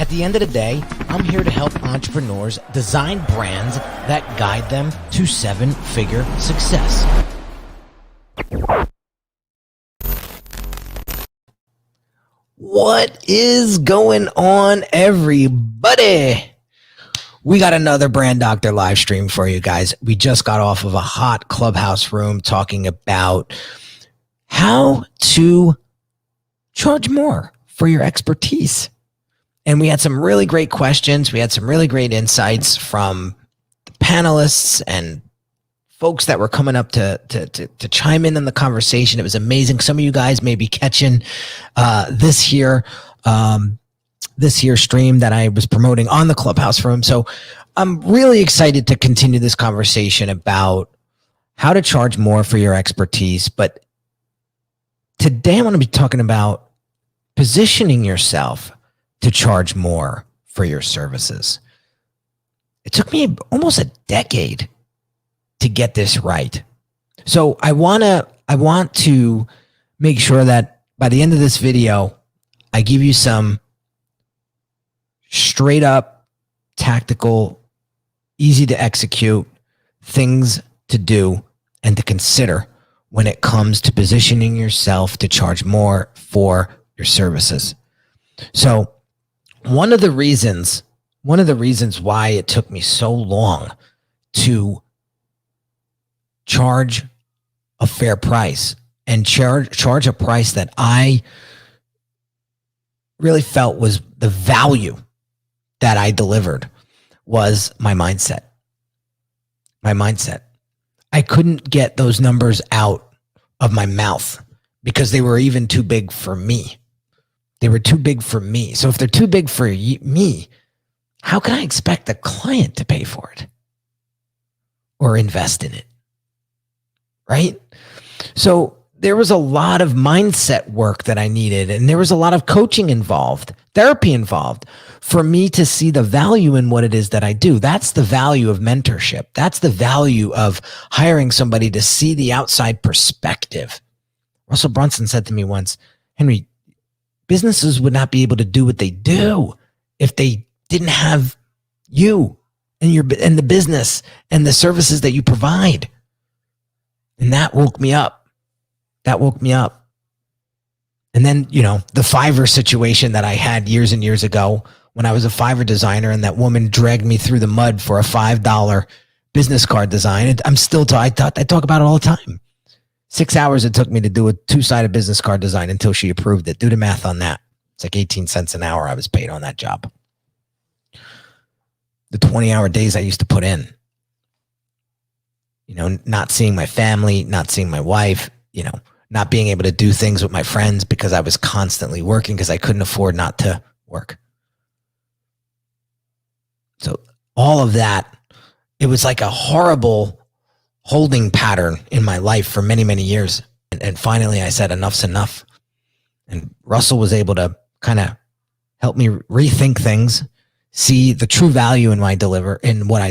At the end of the day, I'm here to help entrepreneurs design brands that guide them to seven-figure success. What is going on, everybody? We got another Brand Doctor live stream for you guys. We just got off of a hot Clubhouse room talking about how to charge more for your expertise. And we had some really great questions. We had some really great insights from the panelists and folks that were coming up to chime in on the conversation. It was amazing. Some of you guys may be catching this here stream that I was promoting on the Clubhouse room. So I'm really excited to continue this conversation about how to charge more for your expertise. But today I want to be talking about positioning yourself to charge more for your services. It took me almost a decade to get this right. So I want to make sure that by the end of this video, I give you some straight up tactical, easy to execute things to do and to consider when it comes to positioning yourself to charge more for your services. So one of the reasons why it took me so long to charge a fair price and charge a price that I really felt was the value that I delivered was my mindset. My mindset. I couldn't get those numbers out of my mouth because they were even too big for me. They were too big for me. So if they're too big for me, how can I expect the client to pay for it or invest in it? Right? So there was a lot of mindset work that I needed, and there was a lot of coaching involved, therapy involved for me to see the value in what it is that I do. That's the value of mentorship. That's the value of hiring somebody to see the outside perspective. Russell Brunson said to me once, Henry, businesses would not be able to do what they do if they didn't have you and the business and the services that you provide. And that woke me up. And then, the Fiverr situation that I had years and years ago when I was a Fiverr designer and that woman dragged me through the mud for a $5 business card design. I talk about it all the time. 6 hours it took me to do a two-sided business card design until she approved it. Do the math on that. It's like 18 cents an hour I was paid on that job. The 20-hour days I used to put in. Not seeing my family, not seeing my wife, not being able to do things with my friends because I was constantly working because I couldn't afford not to work. So all of that, it was like a horrible holding pattern in my life for many, many years. And finally I said, enough's enough. And Russell was able to kind of help me rethink things, see the true value in what I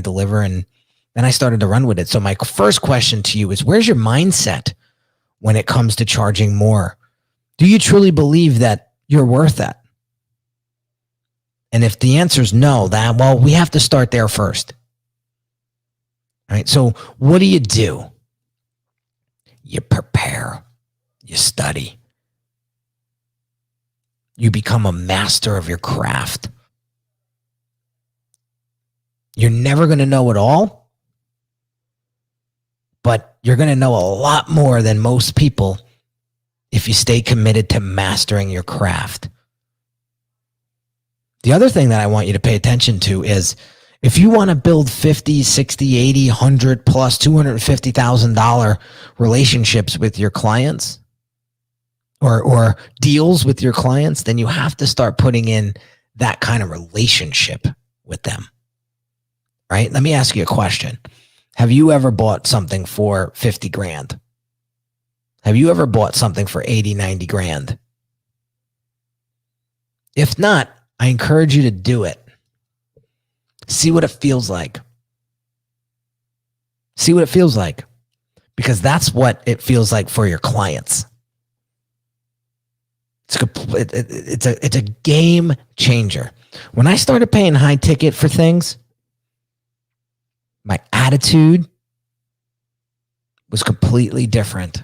deliver. And then I started to run with it. So my first question to you is, where's your mindset when it comes to charging more? Do you truly believe that you're worth that? And if the answer is no, we have to start there first. All right. So what do? You prepare, you study, you become a master of your craft. You're never going to know it all, but you're going to know a lot more than most people if you stay committed to mastering your craft. The other thing that I want you to pay attention to is if you want to build 50, 60, 80, 100 plus $250,000 relationships with your clients or deals with your clients, then you have to start putting in that kind of relationship with them. Right? Let me ask you a question. Have you ever bought something for 50 grand? Have you ever bought something for 80, 90 grand? If not, I encourage you to do it. See what it feels like. See what it feels like. Because that's what it feels like for your clients. It's a game changer. When I started paying high ticket for things, my attitude was completely different.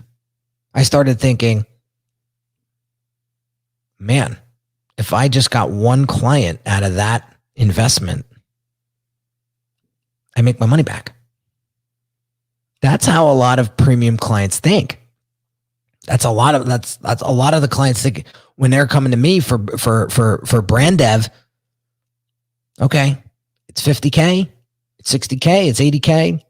I started thinking, man, if I just got one client out of that investment, I make my money back. That's how a lot of premium clients think. That's a lot of the clients think when they're coming to me for brand dev. Okay, it's $50K, it's $60K, it's $80K.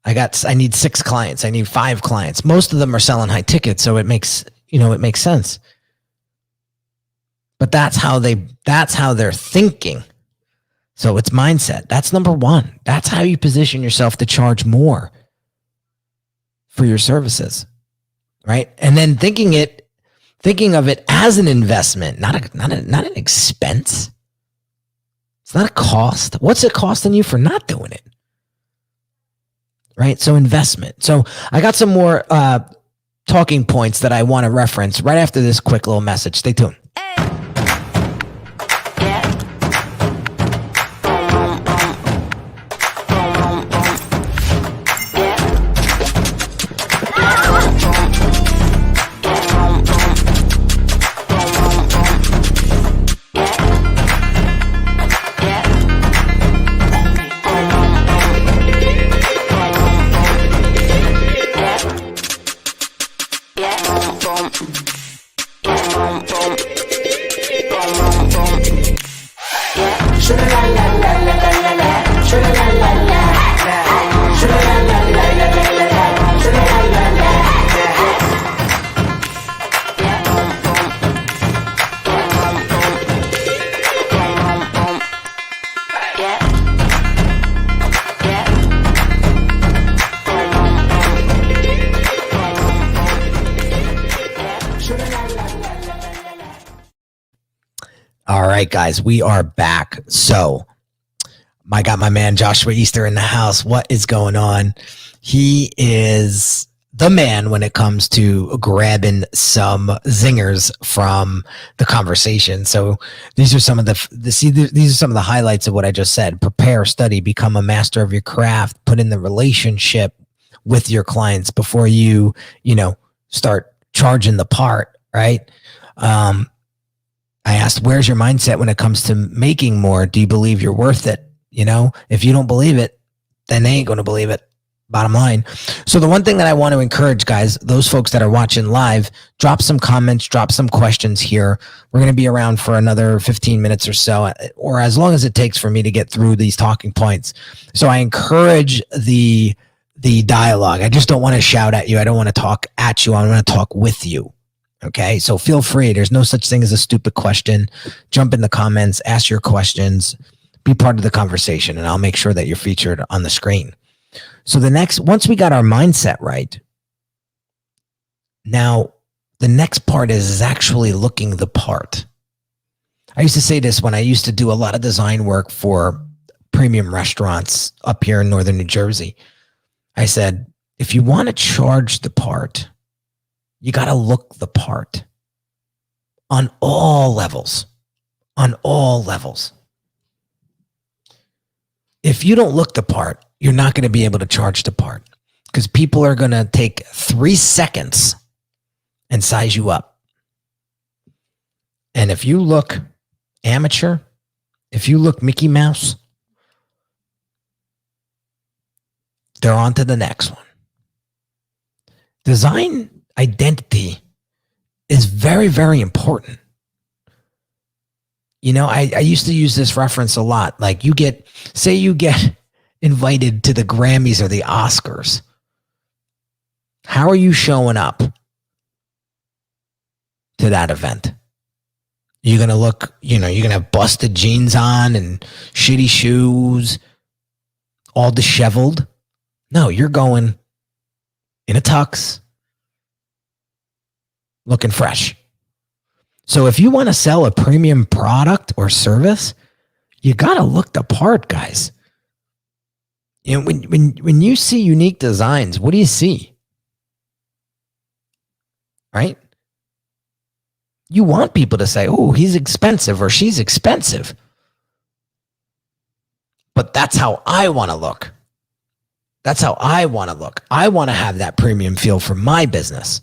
I need 6 clients. I need 5 clients. Most of them are selling high tickets, so it makes sense. But that's how they're thinking. So it's mindset. That's number 1. That's how you position yourself to charge more for your services, right? And then thinking of it as an investment, not an expense. It's not a cost. What's it costing you for not doing it? Right? So investment. So I got some more talking points that I want to reference right after this quick little message. Stay tuned. All right, guys, we are back. So I got my man Joshua Easter in the house. What is going on? He is the man when it comes to grabbing some zingers from the conversation. So these are some of these are some of the highlights of what I just said. Prepare, study, become a master of your craft, put in the relationship with your clients before you start charging the part, right? I asked, where's your mindset when it comes to making more? Do you believe you're worth it? If you don't believe it, then they ain't going to believe it. Bottom line. So the one thing that I want to encourage, guys, those folks that are watching live, drop some comments, drop some questions here. We're going to be around for another 15 minutes or so, or as long as it takes for me to get through these talking points. So I encourage the dialogue. I just don't want to shout at you. I don't want to talk at you. I want to talk with you. Okay, so feel free. There's no such thing as a stupid question. Jump in the comments, ask your questions, be part of the conversation, and I'll make sure that you're featured on the screen. So once we got our mindset right, now the next part is actually looking the part. I used to say this when I used to do a lot of design work for premium restaurants up here in northern New Jersey. I said, if you want to charge the part, you got to look the part on all levels, If you don't look the part, you're not going to be able to charge the part because people are going to take 3 seconds and size you up. And if you look amateur, if you look Mickey Mouse, they're on to the next one. Design identity is very, very important. I used to use this reference a lot. Like you get invited to the Grammys or the Oscars. How are you showing up to that event? You're going to look, you're going to have busted jeans on and shitty shoes, all disheveled. No, you're going in a tux, looking fresh. So if you want to sell a premium product or service, you got to look the part, guys. When you see Unique Designz, what do you see? Right? You want people to say, oh, he's expensive or she's expensive. But that's how I want to look. That's how I want to look. I want to have that premium feel for my business.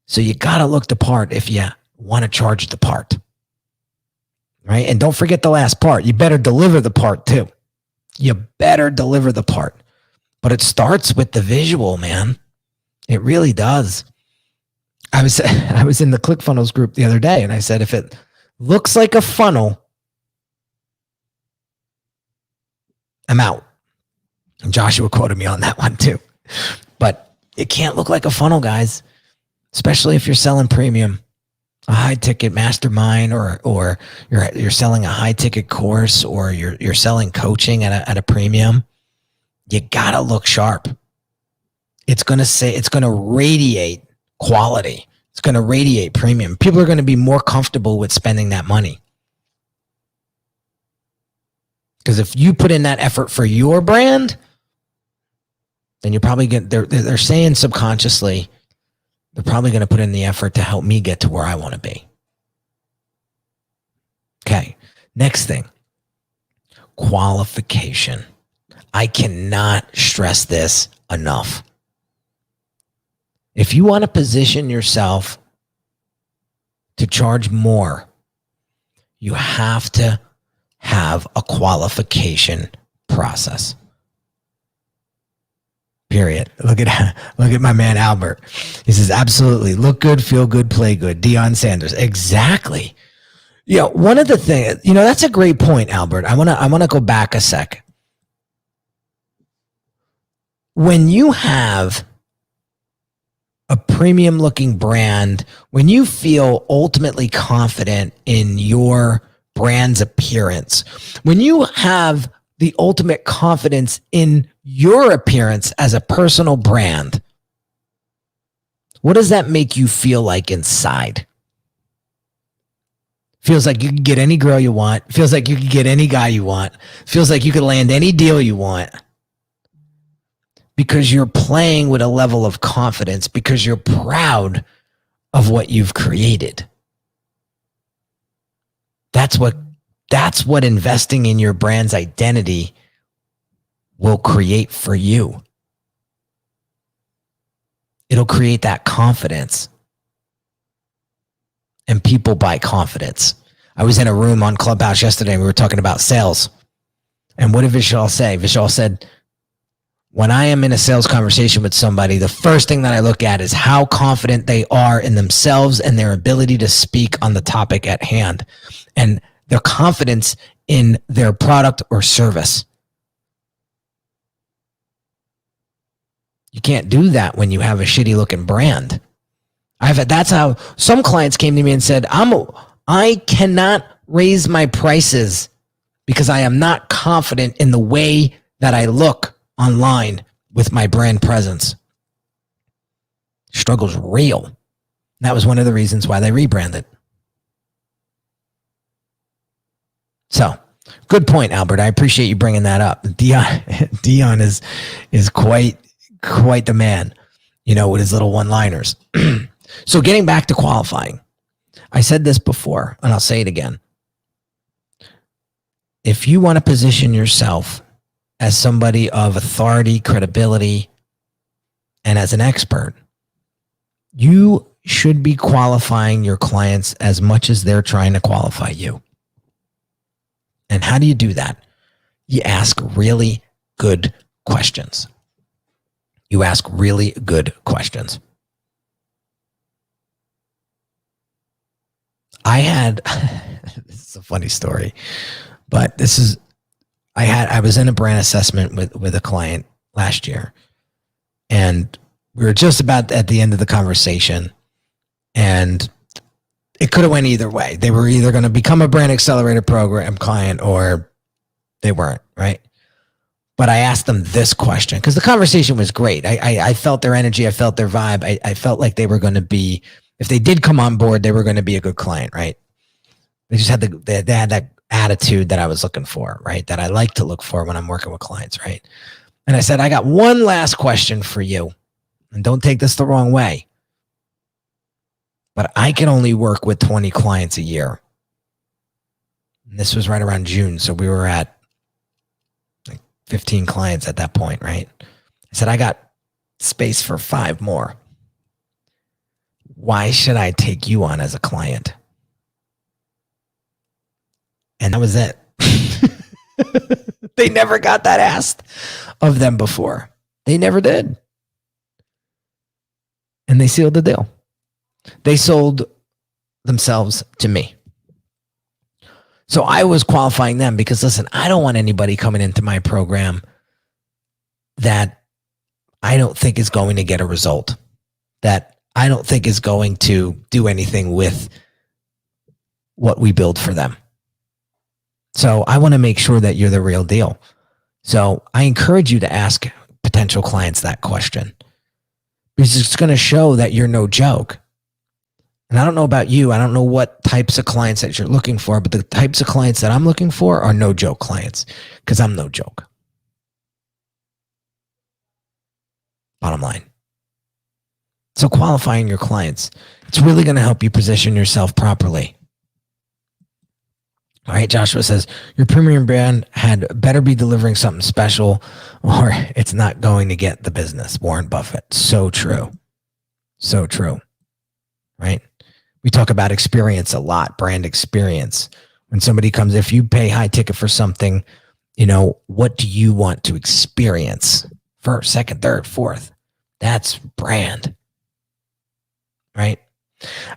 So you got to look the part if you want to charge the part. Right? And don't forget the last part. You better deliver the part too. You better deliver the part. But it starts with the visual, man. It really does. I was in the ClickFunnels group the other day, and I said, if it looks like a funnel, I'm out. And Joshua quoted me on that one too. But it can't look like a funnel, guys, especially if you're selling premium, a high ticket mastermind, or you're selling a high ticket course, or you're selling coaching at a premium. You gotta look sharp. It's gonna radiate quality. It's gonna radiate premium. People are gonna be more comfortable with spending that money. Because if you put in that effort for your brand, then you're probably they're saying subconsciously, they're probably going to put in the effort to help me get to where I want to be. Okay. Next thing, qualification. I cannot stress this enough. If you want to position yourself to charge more, you have to have a qualification process. Period. Look at my man Albert. He says, absolutely. Look good, feel good, play good. Deion Sanders. Exactly. One of the things, that's a great point, Albert. I want to go back a sec. When you have a premium looking brand, when you feel ultimately confident in your brand's appearance, when you have the ultimate confidence in your appearance as a personal brand, what does that make you feel like inside? Feels like you can get any girl you want. Feels like you can get any guy you want. Feels like you can land any deal you want. Because you're playing with a level of confidence, because you're proud of what you've created. That's what investing in your brand's identity will create for you. It'll create that confidence. And people buy confidence. I was in a room on Clubhouse yesterday and we were talking about sales. And what did Vishal say? Vishal said, when I am in a sales conversation with somebody, the first thing that I look at is how confident they are in themselves and their ability to speak on the topic at hand, and their confidence in their product or service. You can't do that when you have a shitty looking brand. That's how some clients came to me and said, I cannot raise my prices because I am not confident in the way that I look online with my brand presence. Struggle's real. That was one of the reasons why they rebranded. So, good point, Albert. I appreciate you bringing that up. Deion is quite the man, with his little one-liners. So, getting back to qualifying, I said this before, and I'll say it again. If you want to position yourself as somebody of authority, credibility, and as an expert, you should be qualifying your clients as much as they're trying to qualify you. And how do you do that? You ask really good questions. You ask really good questions. This is a funny story, but I was in a brand assessment with a client last year, and we were just about at the end of the conversation, and it could have went either way. They were either going to become a brand accelerator program client or they weren't, right? But I asked them this question because the conversation was great. I felt their energy. I felt their vibe. I felt like they were going to be, if they did come on board, they were going to be a good client, right? They just had they had that attitude that I was looking for, right? That I like to look for when I'm working with clients, right? And I said, I got one last question for you, and don't take this the wrong way. but I can only work with 20 clients a year. And this was right around June. So we were at like 15 clients at that point, right? I said, I got space for 5 more. Why should I take you on as a client? And that was it. They never got that asked of them before. They never did. And they sealed the deal. They sold themselves to me. So I was qualifying them because, listen, I don't want anybody coming into my program that I don't think is going to get a result, that I don't think is going to do anything with what we build for them. So I want to make sure that you're the real deal. So I encourage you to ask potential clients that question, because it's going to show that you're no joke. And I don't know about you. I don't know what types of clients that you're looking for, but the types of clients that I'm looking for are no joke clients, because I'm no joke. Bottom line. So qualifying your clients, it's really going to help you position yourself properly. All right, Joshua says, your premium brand had better be delivering something special or it's not going to get the business. Warren Buffett. So true. So true. Right? We talk about experience a lot, brand experience. When somebody comes, if you pay high ticket for something, what do you want to experience? First, second, third, fourth. That's brand. Right?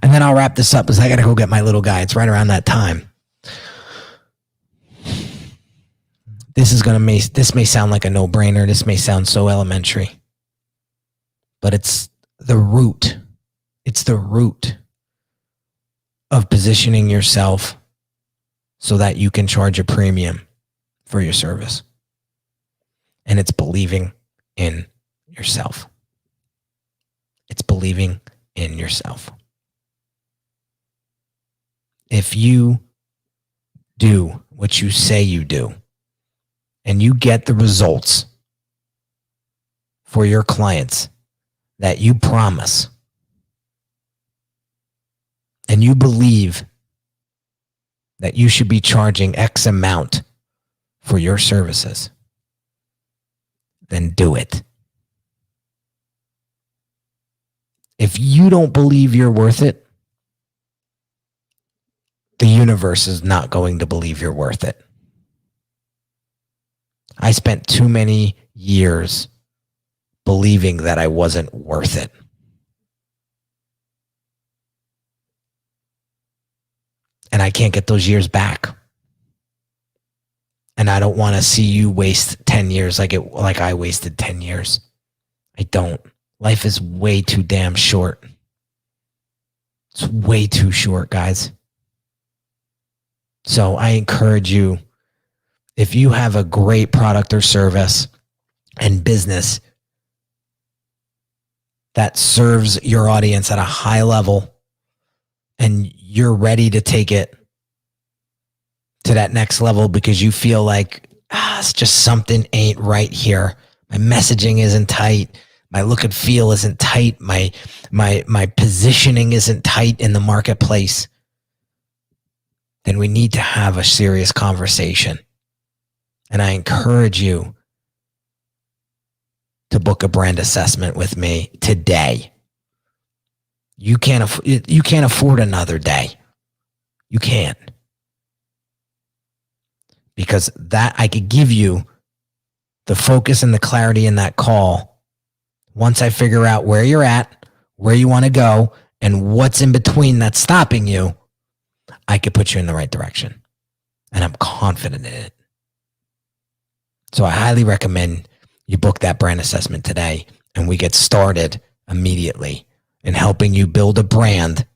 And then I'll wrap this up because I got to go get my little guy. It's right around that time. This may sound like a no-brainer. This may sound so elementary, but it's the root. It's the root of positioning yourself so that you can charge a premium for your service. And it's believing in yourself. It's believing in yourself. If you do what you say you do, and you get the results for your clients that you promise, and you believe that you should be charging X amount for your services, then do it. If you don't believe you're worth it, the universe is not going to believe you're worth it. I spent too many years believing that I wasn't worth it. And I can't get those years back. And I don't want to see you waste 10 years like I wasted 10 years. I don't. Life is way too damn short. It's way too short, guys. So I encourage you, if you have a great product or service and business that serves your audience at a high level and you're ready to take it to that next level because you feel like, it's just something ain't right here. My messaging isn't tight. My look and feel isn't tight. My positioning isn't tight in the marketplace. Then we need to have a serious conversation. And I encourage you to book a brand assessment with me today. You can't afford another day. You can't. Because that I could give you the focus and the clarity in that call once I figure out where you're at, where you want to go, and what's in between that's stopping you. I could put you in the right direction. And I'm confident in it. So I highly recommend you book that brand assessment today and we get started immediately in helping you build a brand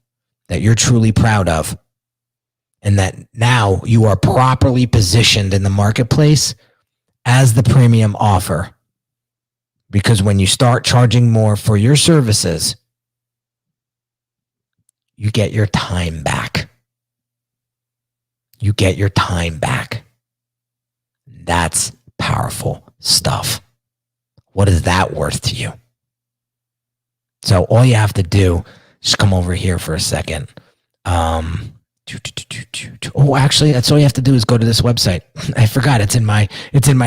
that you're truly proud of and that now you are properly positioned in the marketplace as the premium offer. Because when you start charging more for your services, you get your time back. You get your time back. That's powerful stuff. What is that worth to you? So all you have to do just come over here for a second. Oh, actually, that's all you have to do is go to this website. I forgot it's in my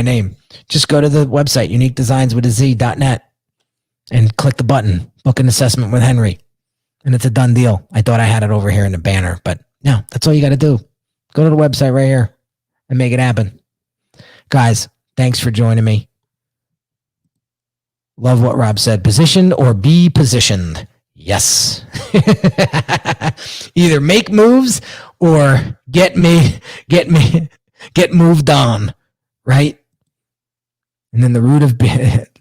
name. Just go to the website, uniquedesignz.net, and click the button, book an assessment with Henry. And it's a done deal. I thought I had it over here in the banner, but no, that's all you got to do. Go to the website right here and make it happen. Guys, thanks for joining me. Love what Rob said. Positioned or be positioned. Yes. Either make moves or get moved on, right? And then the root of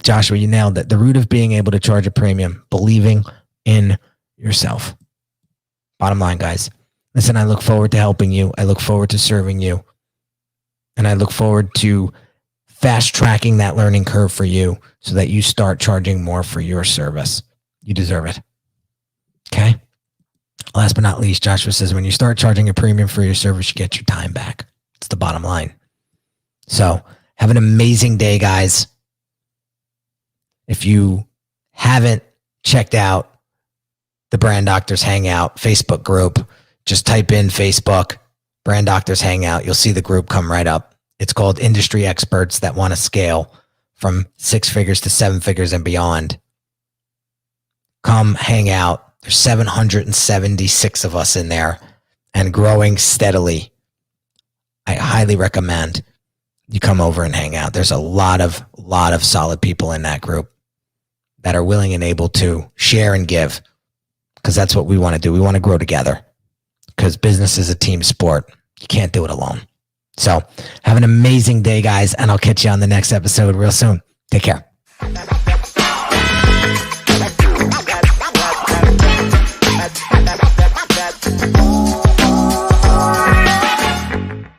Joshua, you nailed it. The root of being able to charge a premium, believing in yourself. Bottom line, guys. Listen, I look forward to helping you. I look forward to serving you. And I look forward to fast tracking that learning curve for you so that you start charging more for your service. You deserve it. Okay? Last but not least, Joshua says, when you start charging a premium for your service, you get your time back. It's the bottom line. So have an amazing day, guys. If you haven't checked out the Brand Doctors Hangout Facebook group, just type in Facebook, Brand Doctors Hangout. You'll see the group come right up. It's called Industry Experts That Want to Scale from 6 figures to 7 figures and beyond. Come hang out. There's 776 of us in there and growing steadily. I highly recommend you come over and hang out. There's a lot of solid people in that group that are willing and able to share and give, because that's what we want to do. We want to grow together, because business is a team sport. You can't do it alone. So have an amazing day, guys, and I'll catch you on the next episode real soon. Take care.